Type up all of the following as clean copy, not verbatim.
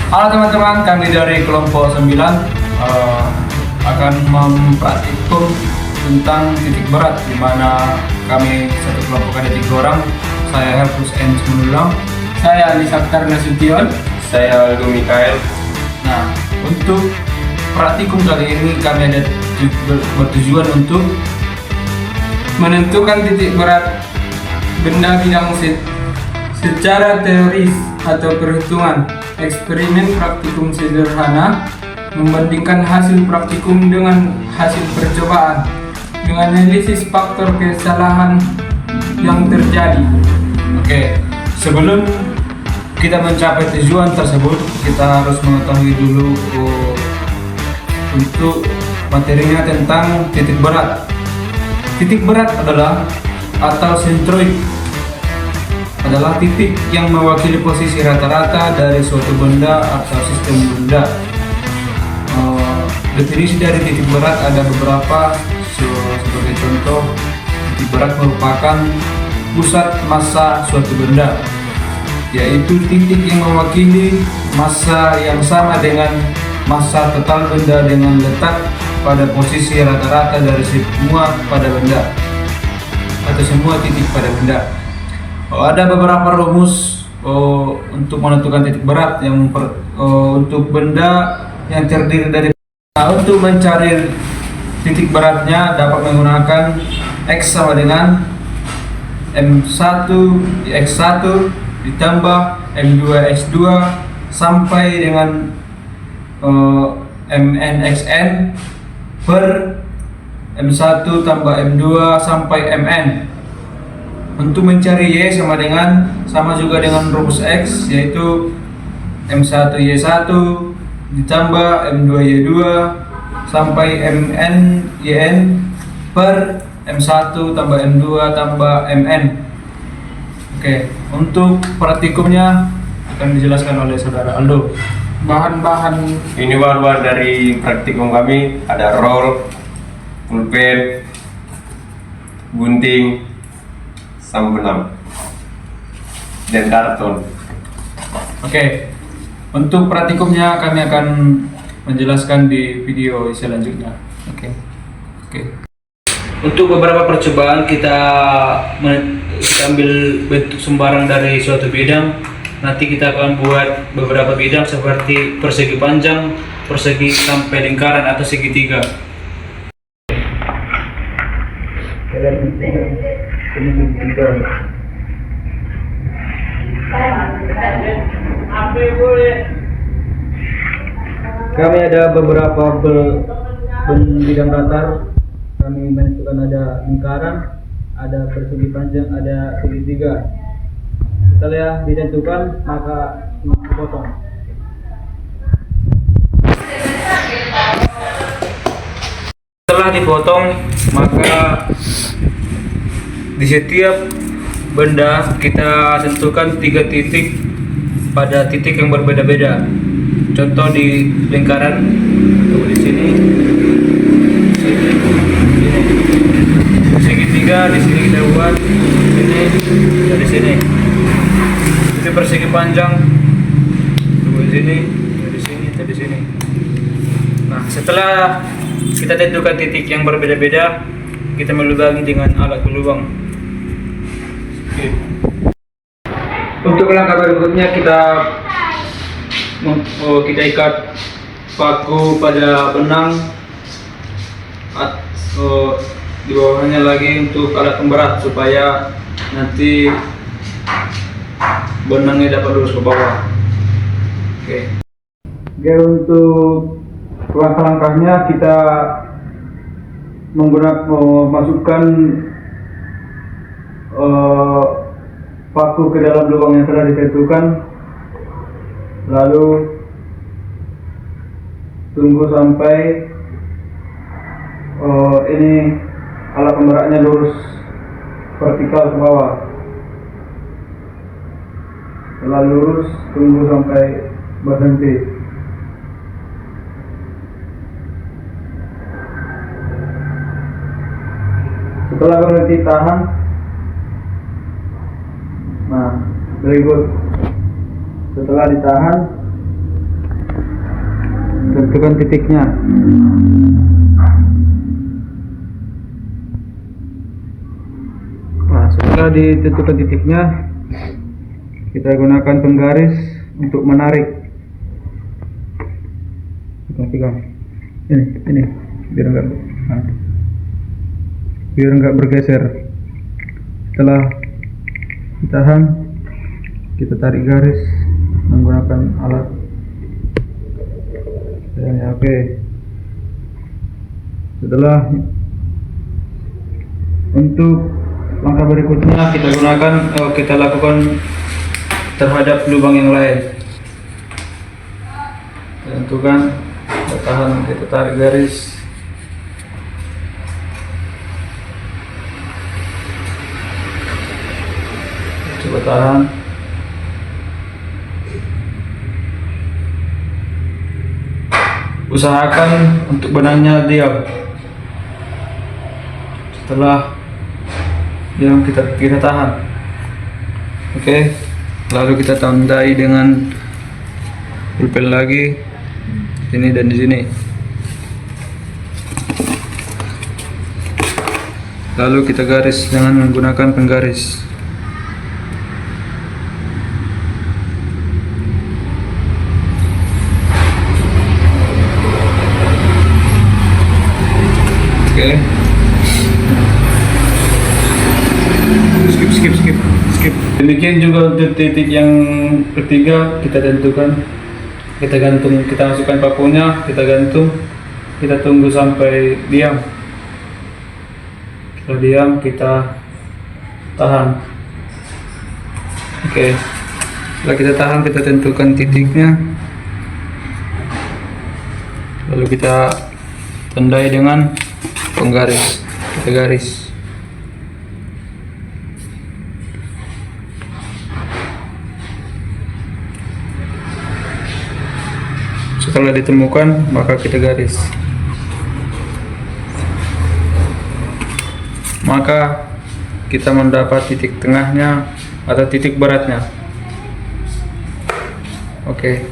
Halo teman-teman, kami dari kelompok 9 akan mempraktikum tentang titik berat, di mana kami satu kelompok ada 3 orang. Saya Herpus N. Simulang, Saya Ali Sabtar Nasution. Saya Aldo Mikael. Nah, untuk praktikum kali ini kami ada bertujuan untuk Menentukan titik berat benda bidang secara teoris atau perhitungan. Eksperimen praktikum sederhana membandingkan hasil praktikum dengan hasil percobaan dengan analisis faktor kesalahan yang terjadi. Oke, sebelum kita mencapai tujuan tersebut, kita harus mengetahui dulu untuk materinya tentang titik berat. Titik berat adalah atau sentroid adalah titik yang mewakili posisi rata-rata dari suatu benda atau sistem benda. Definisi dari titik berat ada beberapa. Sebagai contoh, titik berat merupakan pusat massa suatu benda, yaitu titik yang mewakili massa yang sama dengan massa total benda dengan letak pada posisi rata-rata dari semua pada benda atau semua titik pada benda. Ada beberapa rumus untuk menentukan titik berat yang untuk benda yang terdiri dari. Untuk mencari titik beratnya dapat menggunakan X sama dengan M1 X1 ditambah M2 X2 sampai dengan MNXN per M1 tambah M2 sampai MN. Untuk mencari Y sama juga dengan rumus X, yaitu M1 Y1 ditambah M2 Y2 sampai MN YN per M1 tambah M2 tambah MN. Oke, untuk praktikumnya akan dijelaskan oleh saudara Aldo. Bahan-bahan Ini bahan-bahan dari praktikum kami, ada roll, pulpen, gunting, benang, dan karton. Oke, untuk praktikumnya kami akan menjelaskan di video selanjutnya. Oke. Untuk beberapa percobaan kita ambil bentuk sembarang dari suatu bidang. Nanti kita akan buat beberapa bidang seperti persegi panjang, persegi sampai lingkaran atau segitiga. Kami ada beberapa bidang datar. Kami menentukan ada lingkaran, ada persegi panjang, ada segitiga. Setelah ditentukan, maka dipotong. Setelah dipotong, maka di setiap benda kita tentukan 3 titik pada titik yang berbeda-beda. Contoh di lingkaran, di sini, segitiga di sini kita buat, sini, dari sini. Itu persegi panjang, di sini, dari sini. Nah, setelah kita tentukan titik yang berbeda-beda, kita melubangi dengan alat pelubang. Untuk langkah berikutnya kita ikat paku pada benang, di bawahnya lagi untuk alat pemberat supaya nanti benangnya dapat lurus ke bawah. Oke, untuk langkah-langkahnya kita memasukkan paku ke dalam lubang yang telah ditentukan, lalu tunggu sampai ini alat pemberatnya lurus vertikal ke bawah. Setelah lurus, tunggu sampai berhenti. Setelah berhenti, tahan. Nah, very good. Setelah ditahan, tentukan titiknya. Nah, setelah ditentukan titiknya, kita gunakan penggaris untuk menarik. Pegang. Ini biar enggak bergeser. Setelah ditahan, kita tarik garis menggunakan alat. Ya, oke. Setelah untuk langkah berikutnya kita lakukan terhadap lubang yang lain. Tentukan, kita tahan, kita tarik garis. Coba tahan. Usahakan untuk benangnya diam. Setelah diam, kita tahan. Oke. Lalu kita tandai dengan pulpen lagi. Ini dan di sini. Lalu kita garis dengan menggunakan penggaris. Oke. Skip. Demikian juga untuk titik yang ketiga, kita tentukan. Kita masukkan pakunya, kita gantung, kita tunggu sampai diam. Setelah diam, kita tahan. Oke. Setelah kita tahan, kita tentukan titiknya. Lalu kita tandai dengan penggaris. Kita garis. Setelah ditemukan, maka kita garis. Maka kita mendapat titik tengahnya atau titik beratnya. Oke.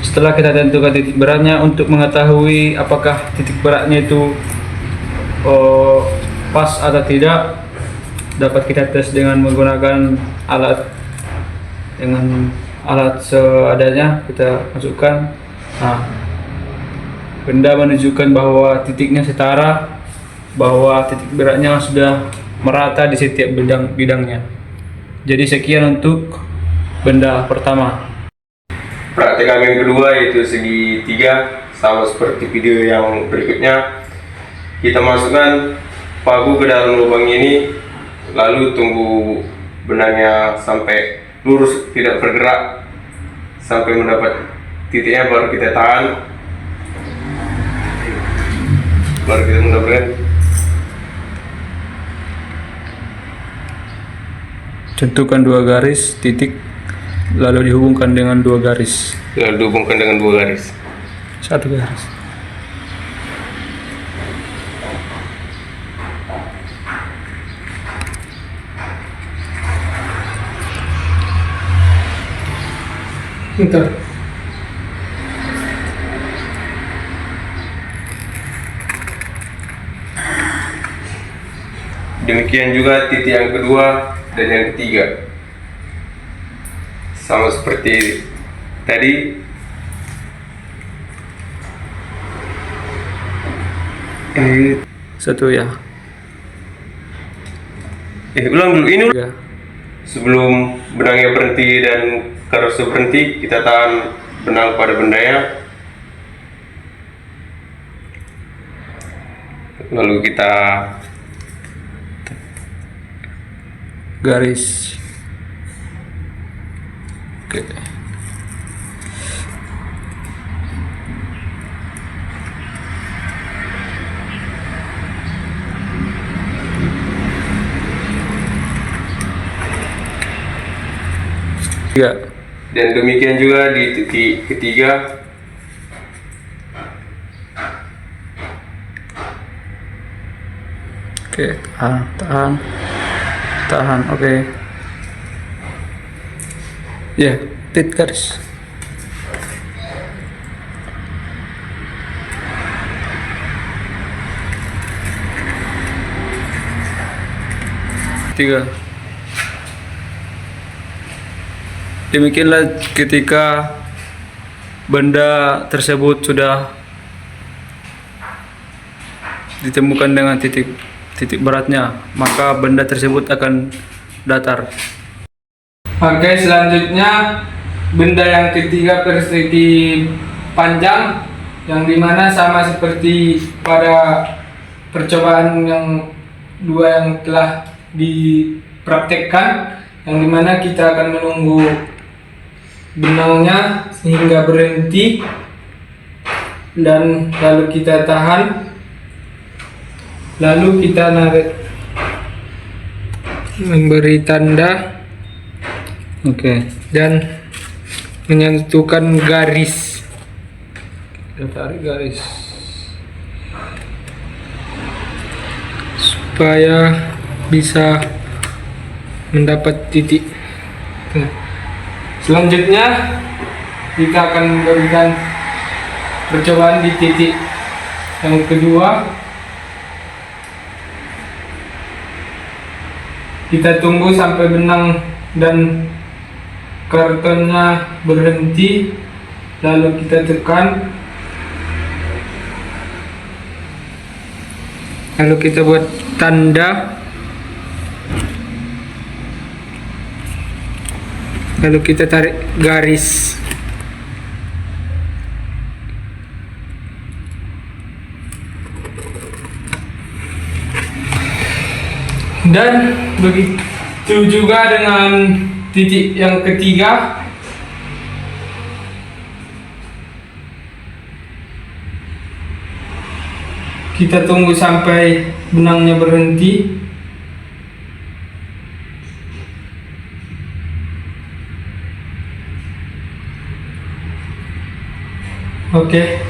Setelah kita tentukan titik beratnya, untuk mengetahui apakah titik beratnya itu pas atau tidak, dapat kita tes dengan menggunakan alat seadanya. Kita masukkan. Nah, benda menunjukkan bahwa titiknya setara, bahwa titik beratnya sudah merata di setiap bidangnya. Jadi sekian untuk benda pertama. Praktek kami yang kedua yaitu segi 3, sama seperti video yang berikutnya. Kita masukkan paku ke dalam lubang ini, lalu tunggu benangnya sampai lurus, tidak bergerak sampai mendapat titiknya, baru kita tahan, baru kita mendapatkan. Tentukan 2 garis titik, lalu dihubungkan dengan 2 garis. Lalu dihubungkan dengan 2 garis. 1 garis. Bentar. Demikian juga titik yang kedua dan yang ketiga, sama seperti tadi. Ini 1 ya. Ulang dulu. Ini Ya. sebelum benangnya berhenti dan karosnya berhenti, kita tahan benang pada bendanya, lalu kita Garis. Oke. Ya. dan demikian juga di titik ketiga. Oke, tahan, oke. Ya, tit garis. Tiga. Demikianlah ketika benda tersebut sudah ditemukan dengan titik beratnya, maka benda tersebut akan datar. Oke, selanjutnya benda yang ketiga persegi panjang, yang dimana sama seperti pada percobaan yang dua yang telah dipraktekkan, yang dimana kita akan menunggu benangnya sehingga berhenti dan lalu kita tahan, lalu kita narik, memberi tanda, dan menyentuhkan garis. Kita tarik garis supaya bisa mendapat titik. Selanjutnya kita akan memberikan percobaan di titik yang kedua. Kita tunggu sampai benang dan kartonnya berhenti, lalu kita tekan, lalu kita buat tanda, lalu kita tarik garis. Dan begitu juga dengan titik yang ketiga. Kita tunggu sampai benangnya berhenti. Oke.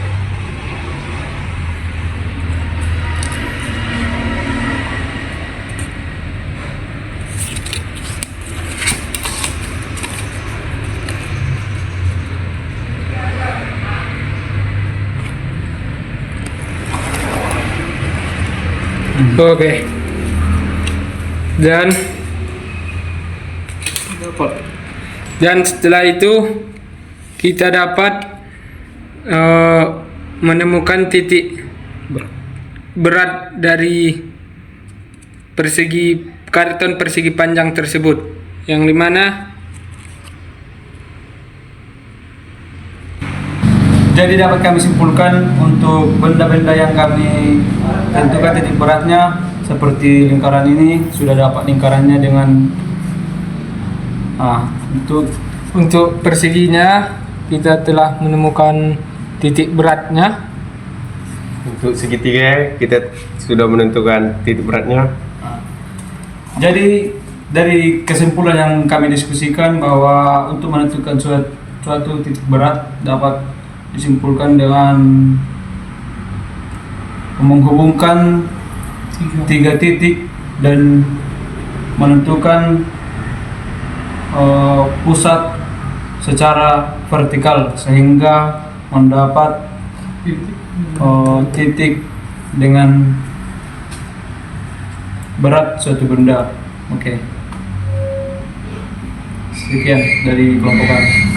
Oke. Dan setelah itu kita dapat menemukan titik berat dari karton persegi panjang tersebut, yang dimana Jadi dapat kami simpulkan untuk benda-benda yang kami tentukan titik beratnya, seperti lingkaran ini sudah dapat lingkarannya dengan untuk perseginya kita telah menemukan titik beratnya. Untuk segitiga kita sudah menentukan titik beratnya. Jadi dari kesimpulan yang kami diskusikan bahwa untuk menentukan suatu titik berat dapat disimpulkan dengan menghubungkan tiga titik dan menentukan pusat secara vertikal sehingga mendapat titik dengan berat suatu benda. Oke. Sekian dari kelompok kami.